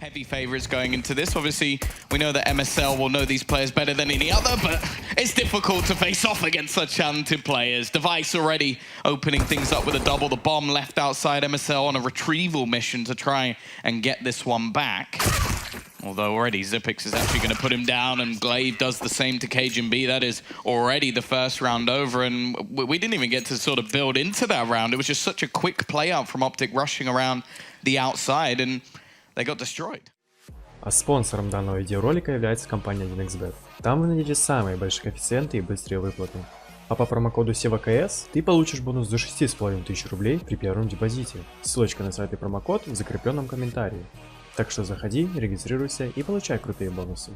heavy favorites going into this. Obviously, we know that MSL will know these players better than any other, but it's difficult to face off against such talented players. Device already opening things up with a double. The bomb left outside MSL on a retrieval mission to try and get this one back. Although already Zipix is actually going to put him down, and Glaive does the same to k0nfig. That is already the first round over, and we didn't even get to sort of build into that round. It was just such a quick play out from OpTic rushing around the outside, and they got destroyed. А спонсором данного видеоролика является компания 1xbet. Там вы найдете самые большие коэффициенты и быстрые выплаты. А по промокоду SEVAKS ты получишь бонус до 6500 рублей при первом депозите. Ссылочка на сайт и промокод в закрепленном комментарии. Так что заходи, регистрируйся и получай крутые бонусы.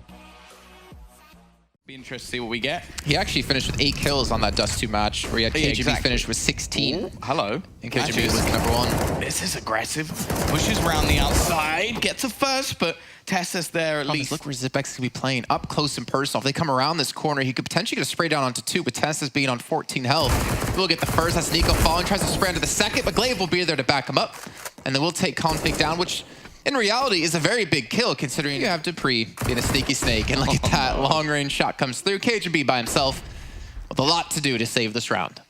Be interested to see what we get. He actually finished with 8 kills on that Dust 2 match, where he had k0nfig finish with 16. Ooh, hello. And k0nfig was number 1. This is aggressive. Pushes around the outside, gets a first, but Tessa's there at least. Look where Zipix could be playing up close and personal. If they come around this corner, he could potentially get a spray down onto 2, but Tessa's being on 14 health. We'll get the first. That's Nico falling, tries to spray onto the second, but Glaive will be there to back him up. And then we'll take k0nfig down, which in reality is a very big kill, considering you have Dupree being a sneaky snake. And look at that, long-range shot comes through. k0nfig by himself with a lot to do to save this round.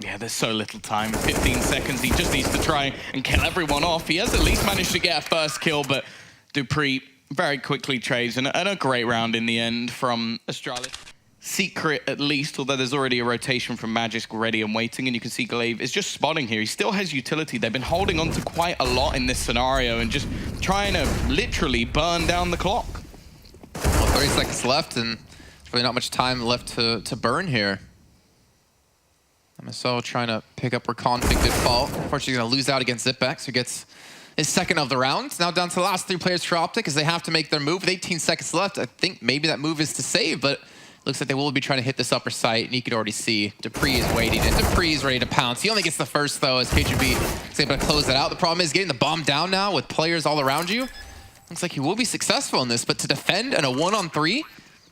Yeah, there's so little time. 15 seconds. He just needs to try and kill everyone off. He has at least managed to get a first kill, but Dupree very quickly trades, and a great round in the end from Astralis. Secret, at least, although there's already a rotation from Magisk ready and waiting, and you can see Glaive is just spotting here. He still has utility. They've been holding on to quite a lot in this scenario and just trying to literally burn down the clock. Well, 30 seconds left, and there's really not much time left to burn here. MSL trying to pick up where k0nfig did fall. Unfortunately, he's going to lose out against Zipix, who gets his second of the round. Now down to the last 3 players for OpTic as they have to make their move with 18 seconds left. I think maybe that move is to save, but looks like they will be trying to hit this upper site, and you can already see Dupree is waiting, and Dupree is ready to pounce. He only gets the first, though, as k0nfig is able to close that out. The problem is getting the bomb down now with players all around you. Looks like he will be successful in this, but to defend in a 1-on-3,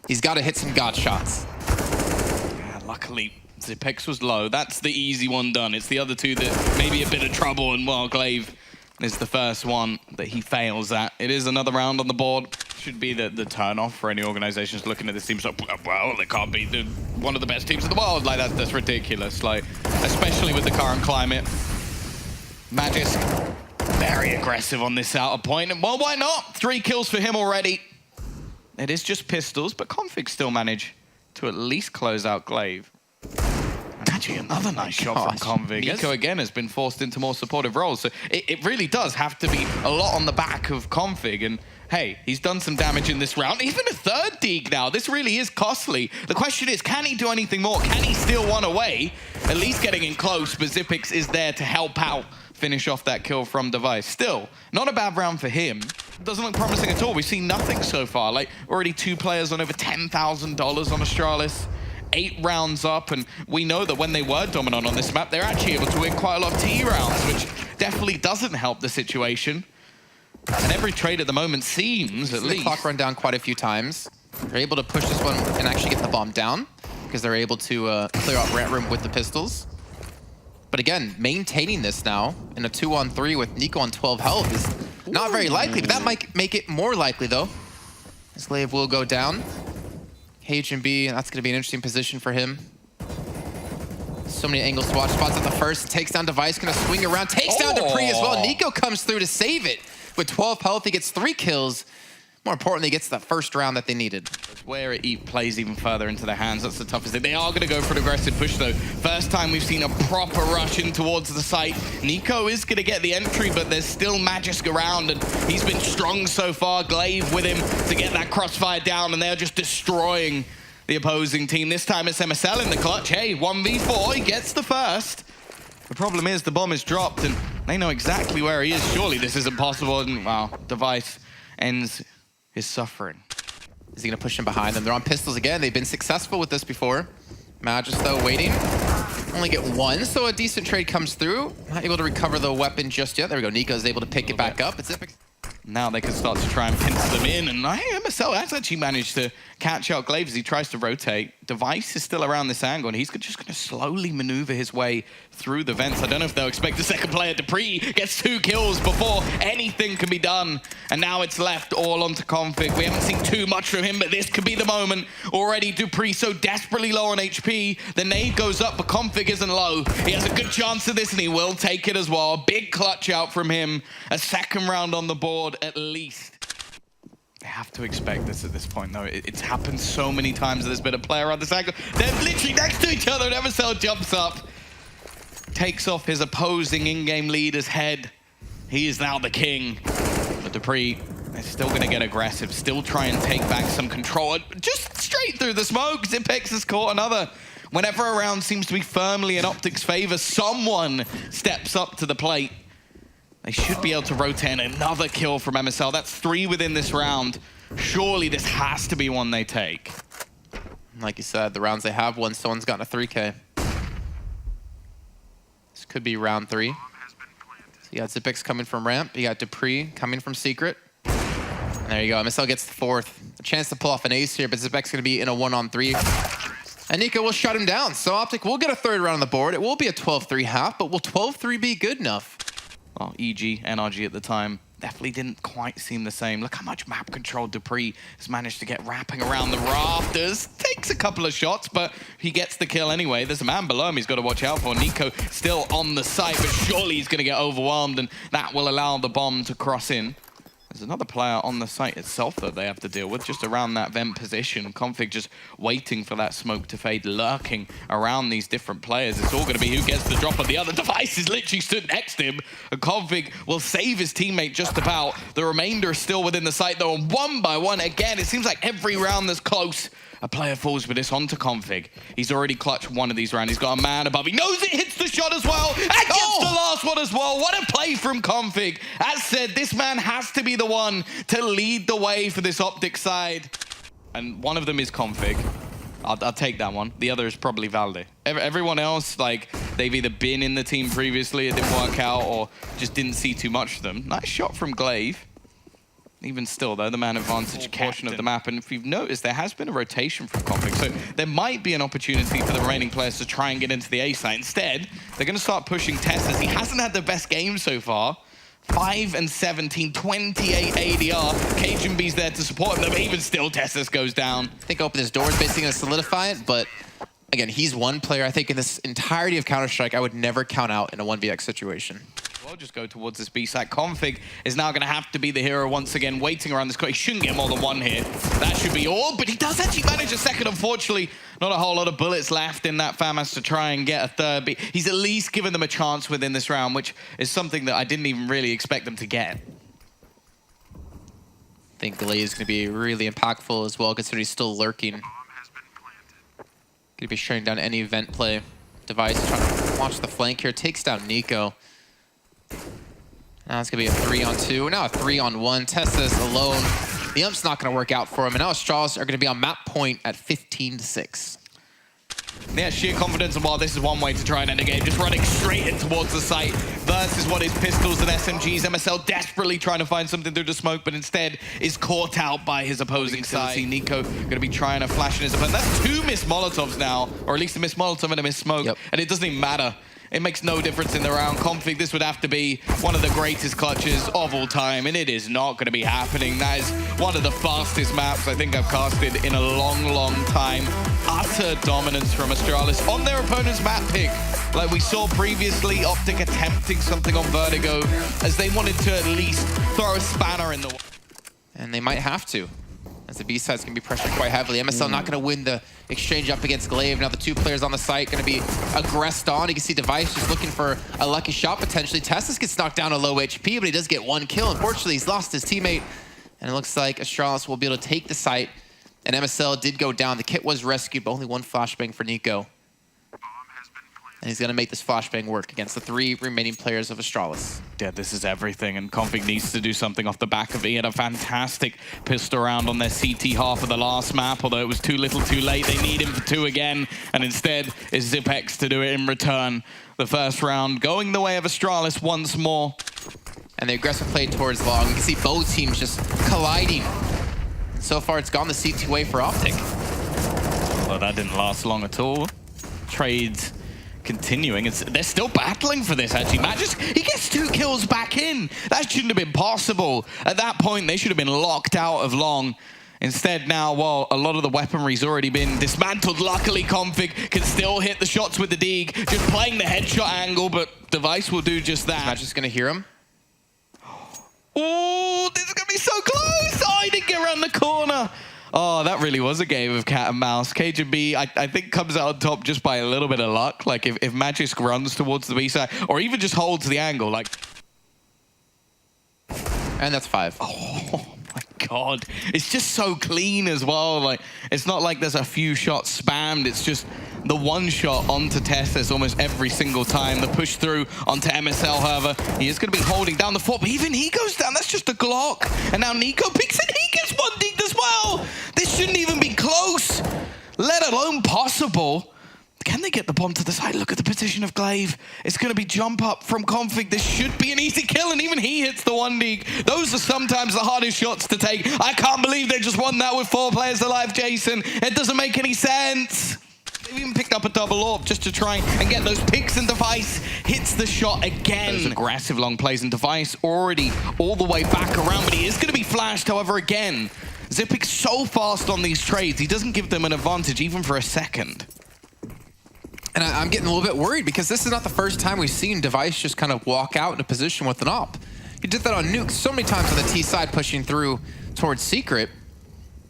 he's got to hit some god shots. Yeah, luckily, Zipix was low. That's the easy one done. It's the other two that may be a bit of trouble, and well, Glaive is the first one that he fails at. It is another round on the board. Should be the turn-off for any organizations looking at this team. So, well, they can't be one of the best teams in the world. Like, that's ridiculous. Like, especially with the current climate. Magisk, very aggressive on this outer point. And, well, why not? 3 kills for him already. It is just pistols, but k0nfig still managed to at least close out Glaive. And actually, another nice shot from k0nfig. Nico, again, has been forced into more supportive roles. So it really does have to be a lot on the back of k0nfig. And hey, he's done some damage in this round. Even a third deeg now. This really is costly. The question is, can he do anything more? Can he steal one away? At least getting in close, but Zipix is there to help out, finish off that kill from Device. Still, not a bad round for him. Doesn't look promising at all. We've seen nothing so far. Like, already 2 players on over $10,000 on Astralis. 8 rounds up, and we know that when they were dominant on this map, they're actually able to win quite a lot of T rounds, which definitely doesn't help the situation. And every trade at the moment seems, at least... The clock run down quite a few times. They're able to push this one and actually get the bomb down, because they're able to clear out rant room with the pistols. But again, maintaining this now in a 2-on-3 with Nico on 12 health is not very likely, but that might make it more likely, though. This Glaive will go down. k0nfig, that's going to be an interesting position for him. So many angles to watch. Spots at the first, takes down Device, going to swing around, takes down Dupree as well. Nico comes through to save it. With 12 health, he gets 3 kills. More importantly, he gets the first round that they needed. Where it plays even further into their hands, that's the toughest thing. They are going to go for an aggressive push, though. First time we've seen a proper rush in towards the site. Nico is going to get the entry, but there's still Magisk around, and he's been strong so far. Glaive with him to get that crossfire down, and they're just destroying the opposing team. This time it's MSL in the clutch. Hey, 1v4, he gets the first. The problem is the bomb is dropped, and they know exactly where he is. Surely this isn't possible, and wow, Device ends his suffering. Is he going to push him behind them? They're on pistols again. They've been successful with this before. Magisk, though, waiting. Only get 1, so a decent trade comes through. Not able to recover the weapon just yet. There we go. Nico's able to pick it back up. It's Zipix. Now they can start to try and pinch them in, and MSL has actually managed to catch out Glaive as he tries to rotate. Device is still around this angle, and he's just going to slowly maneuver his way through the vents. I don't know if they'll expect the second player. Dupree gets 2 kills before anything can be done, and now it's left all onto k0nfig. We haven't seen too much from him, but this could be the moment. Already Dupree so desperately low on HP. The nade goes up, but k0nfig isn't low. He has a good chance of this, and he will take it as well. Big clutch out from him. A second round on the board at least. They have to expect this at this point, though. It's happened so many times that there's been a player on this angle. They're literally next to each other, and MSL jumps up, takes off his opposing in-game leader's head. He is now the king. But Dupree is still going to get aggressive, still try and take back some control. Just straight through the smoke, Zipex has caught another. Whenever a round seems to be firmly in OpTic's favor, someone steps up to the plate. They should be able to rotate another kill from MSL. That's 3 within this round. Surely this has to be one they take. Like you said, the rounds they have won, someone's gotten a 3K. This could be round 3. So you got Zipex coming from ramp. You got Dupree coming from secret. And there you go. MSL gets the 4th. A chance to pull off an ace here, but Zipex going to be in a 1-on-3. And Nico will shut him down. So OpTic will get a 3rd round on the board. It will be a 12-3 half, but will 12-3 be good enough? Well, EG, NRG at the time definitely didn't quite seem the same. Look how much map control Dupree has managed to get wrapping around the rafters. Takes a couple of shots, but he gets the kill anyway. There's a man below him he's got to watch out for. Nico still on the site, but surely he's going to get overwhelmed, and that will allow the bomb to cross in. There's another player on the site itself that they have to deal with, just around that vent position. k0nfig just waiting for that smoke to fade, lurking around these different players. It's all going to be who gets the drop on the other. Device is literally stood next to him, and k0nfig will save his teammate just about. The remainder is still within the site, though, and one by one, again, it seems like every round that's close, a player falls with this onto k0nfig. He's already clutched one of these rounds. He's got a man above. He knows it hits the shot as well, and gets the last one as well. What a play from k0nfig. As said, this man has to be the one to lead the way for this OpTic side. And one of them is k0nfig. I'll take that one. The other is probably Valde. Everyone else, like, they've either been in the team previously, it didn't work out, or just didn't see too much of them. Nice shot from Glaive. Even still, though, the man advantage portion of the map. And if you've noticed, there has been a rotation from k0nfig. So there might be an opportunity for the remaining players to try and get into the A site. Instead, they're going to start pushing Tessus. He hasn't had the best game so far. 5 and 17, 28 ADR. KJB's there to support him, but even still, Tessus goes down. I think open his door is basically going to solidify it, but again, he's one player I think in this entirety of Counter-Strike I would never count out in a 1vx situation. Well, just go towards this B site. k0nfig is now going to have to be the hero once again, waiting around this corner. He shouldn't get more than one hit. That should be all, but he does actually manage a second. Unfortunately, not a whole lot of bullets left in that FAMAS to try and get a 3rd. But he's at least given them a chance within this round, which is something that I didn't even really expect them to get. I think Glaive is going to be really impactful as well, considering he's still lurking. Going to be shutting down any event play. Device trying to launch the flank here. Takes down Nico. Now it's going to be a 3-on-2. Now a 3-on-1. Tessus alone. The ump's not going to work out for him. And now Astralis are going to be on map point at 15-6. Yeah, sheer confidence, and while this is one way to try and end the game, just running straight in towards the site versus what is pistols and SMGs. MSL desperately trying to find something through the smoke, but instead is caught out by his opposing side. Nico going to be trying to flash in his opponent. That's 2 missed Molotovs now, or at least a missed Molotov and a missed smoke, and it doesn't even matter. It makes no difference in the round. k0nfig, this would have to be one of the greatest clutches of all time, and it is not going to be happening. That is one of the fastest maps I think I've casted in a long, long time. Utter dominance from Astralis on their opponent's map pick. Like we saw previously, OpTic attempting something on Vertigo, as they wanted to at least throw a spanner in the... And they might have to, as the B side's going to be pressured quite heavily. MSL not going to win the exchange up against Glaive. Now the 2 players on the site going to be aggressed on. You can see Device just looking for a lucky shot potentially. Tessus gets knocked down to low HP, but he does get 1 kill. Unfortunately, he's lost his teammate. And it looks like Astralis will be able to take the site. And MSL did go down. The kit was rescued, but only 1 flashbang for Nico. And he's going to make this flashbang work against the 3 remaining players of Astralis. Yeah, this is everything, and k0nfig needs to do something off the back of it. He had a fantastic pistol round on their CT half of the last map, although it was too little too late. They need him for 2 again, and instead is Zipex to do it in return. The first round going the way of Astralis once more. And the aggressive play towards long. You can see both teams just colliding. So far, it's gone the CT way for OpTic. Oh, that didn't last long at all. Trades continuing. They're still battling for this, actually. Magisk, he gets 2 kills back in. That shouldn't have been possible. At that point, they should have been locked out of long. Instead now, well, a lot of the weaponry's already been dismantled. Luckily, k0nfig can still hit the shots with the Deeg, just playing the headshot angle, but Device will do just that. Magisk's gonna hear him. Oh, this is gonna be so close! Oh, he didn't get around the corner. Oh, that really was a game of cat and mouse. KGB, I think, comes out on top just by a little bit of luck. Like, if Magisk runs towards the B side, or even just holds the angle, like... And that's 5. Oh my God. It's just so clean as well. Like, it's not like there's a few shots spammed. It's just the one shot onto Tessus almost every single time. The push through onto MSL, however, he is going to be holding down the fort, but even he goes down. That's just a Glock. And now Nico peeks and he gets 1 deep as well. This shouldn't even be close, let alone possible. Can they get the bomb to the side? Look at the position of Glaive. It's going to be jump up from k0nfig. This should be an easy kill, and even he hits the 1 deeg. Those are sometimes the hardest shots to take. I can't believe they just won that with 4 players alive, Jason. It doesn't make any sense. They've even picked up a double AWP just to try and get those picks, and Device hits the shot again. Those aggressive long plays, and Device already all the way back around, but he is going to be flashed, however, again. Zipik's so fast on these trades, he doesn't give them an advantage even for a second. And I'm getting a little bit worried because this is not the first time we've seen Device just kind of walk out in a position with an AWP. He did that on Nuke so many times on the T side, pushing through towards Secret.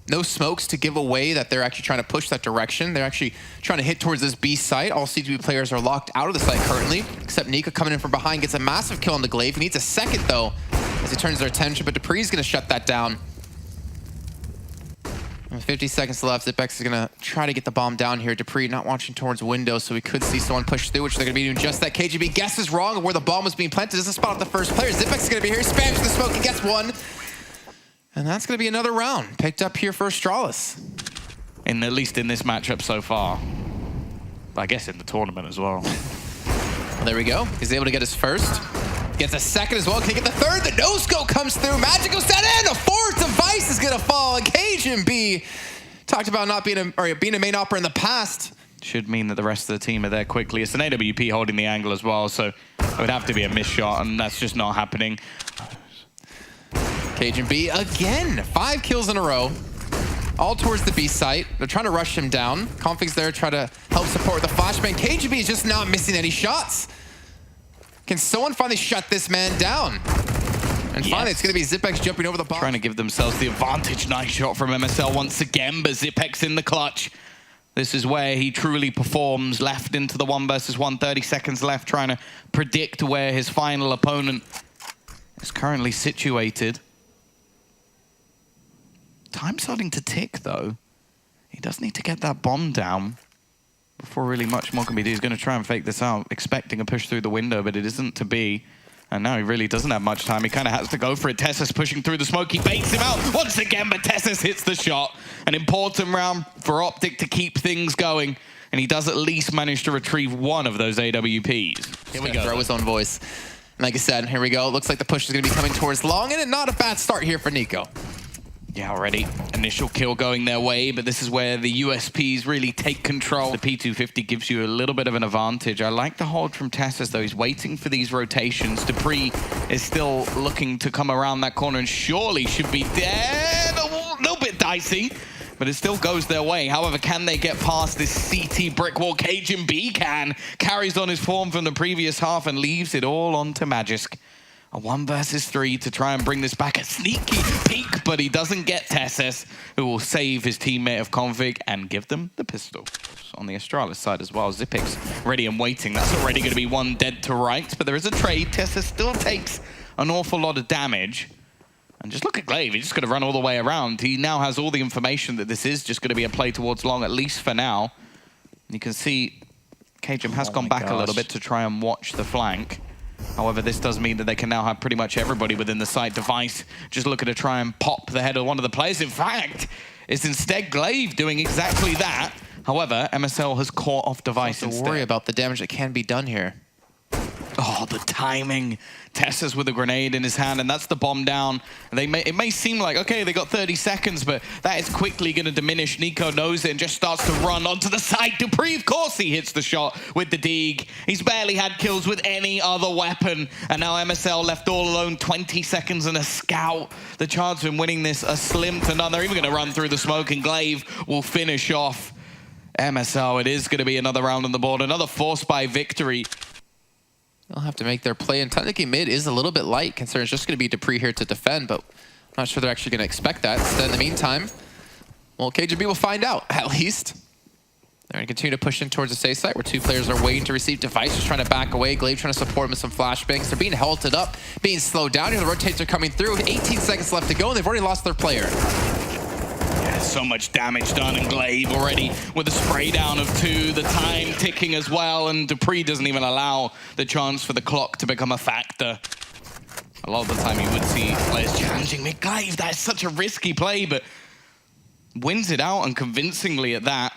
No smokes to give away that they're actually trying to push that direction. They're actually trying to hit towards this B site. All C2B players are locked out of the site currently, except Nika coming in from behind gets a massive kill on the Glaive. He needs a second though as he turns their attention, but Dupree's going to shut that down. With 50 seconds left, Zipex is going to try to get the bomb down here. Dupree not watching towards window, so we could see someone push through, which they're going to be doing just that. KGB guesses wrong of where the bomb was being planted. Doesn't spot out the first player. Zipex is going to be here. Spams the smoke. He gets 1. And that's going to be another round picked up here for Astralis. At least in this matchup so far. I guess in the tournament as well. Well, there we go. He's able to get his first. Gets a second as well. Can he get the third? The no-scope comes through. Magic goes down and a 4th device is going to fall. And KGB talked about not being being a main opera in the past. Should mean that the rest of the team are there quickly. It's an AWP holding the angle as well, so it would have to be a missed shot, and that's just not happening. KGB again. 5 kills in a row. All towards the B site. They're trying to rush him down. k0nfig's there try to help support with the flashbang. KGB is just not missing any shots. Can someone finally shut this man down? And finally, it's going to be Zipex jumping over the bomb. Trying to give themselves the advantage. Nice shot from MSL once again, but Zipex in the clutch. This is where he truly performs. Left into the 1 versus 1, 30 seconds left, trying to predict where his final opponent is currently situated. Time starting to tick, though. He does need to get that bomb down before really much more can be done. He's going to try and fake this out, expecting a push through the window, but it isn't to be. And now he really doesn't have much time. He kind of has to go for it. Tessus pushing through the smoke. He baits him out once again, but Tessus hits the shot. An important round for OpTic to keep things going. And he does at least manage to retrieve 1 of those AWPs. Here we go. Throw his own voice. And like I said, here we go. Looks like the push is going to be coming towards long, and not a bad start here for Nico. Yeah, already initial kill going their way, but this is where the USPs really take control. The P250 gives you a little bit of an advantage. I like the hold from Tessus, though. He's waiting for these rotations. Dupree is still looking to come around that corner and surely should be there. A little bit dicey, but it still goes their way. However, can they get past this CT brick wall? KGB can. Carries on his form from the previous half and leaves it all onto Magisk. A 1 versus 3 to try and bring this back. A sneaky peek, but he doesn't get Tessus, who will save his teammate of k0nfig and give them the pistol. On the Astralis side as well, Zipik's ready and waiting. That's already going to be 1 dead to right, but there is a trade. Tessus still takes an awful lot of damage. And just look at Glaive, he's just going to run all the way around. He now has all the information that this is just going to be a play towards long, at least for now. You can see KGM has gone back a little bit to try and watch the flank. However, this does mean that they can now have pretty much everybody within the site. Device just looking to try and pop the head of one of the players. In fact, it's instead Glaive doing exactly that. However, MSL has caught off Device Don't instead. worry about the damage that can be done here. Oh, the timing. Tessa's with a grenade in his hand, and that's the bomb down. It may seem like, okay, they got 30 seconds, but that is quickly going to diminish. Nico knows it and just starts to run onto the side. Dupree, of course, he hits the shot with the Deeg. He's barely had kills with any other weapon, and now MSL left all alone, 20 seconds and a scout. The chance of him winning this are slim to none. They're even going to run through the smoke, and Glaive will finish off MSL. It is going to be another round on the board, another forced by victory. They'll have to make their play, and technically mid is a little bit light, considering it's just going to be Dupree here to defend, but I'm not sure they're actually going to expect that. So in the meantime, well, KGB will find out, at least. They're going to continue to push in towards the safe site, where two players are waiting to receive devices, trying to back away. Glaive trying to support him with some flashbangs. They're being halted up, being slowed down. Here the rotates are coming through, with 18 seconds left to go, and they've already lost their player. Yeah, so much damage done, and Glaive already with a spray down of 2, the time ticking as well, and Dupree doesn't even allow the chance for the clock to become a factor. A lot of the time you would see players challenging me. Glaive, that's such a risky play, but wins it out, and convincingly at that.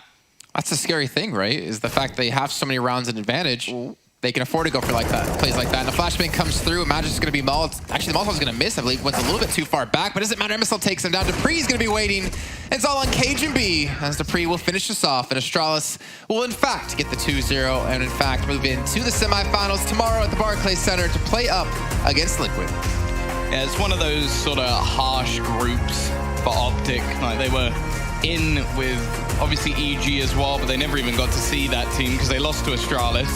That's the scary thing, right? Is the fact they have so many rounds in advantage. They can afford to go for like that, plays like that. And the flashbang comes through. Magisk is going to be mauled. Actually, the Molotov is going to miss. I believe went a little bit too far back, but it doesn't matter. MSL takes him down. Dupree's going to be waiting. It's all on KGB as Dupree will finish this off. And Astralis will, in fact, get the 2-0 and, in fact, move into the semifinals tomorrow at the Barclays Center to play up against Liquid. Yeah, it's one of those sort of harsh groups for OpTic. Like, they were in with, obviously, EG as well, but they never even got to see that team because they lost to Astralis.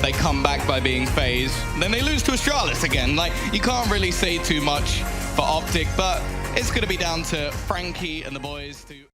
They come back by being phased. Then they lose to Astralis again. Like, you can't really say too much for OpTic, but it's going to be down to Frankie and the boys to...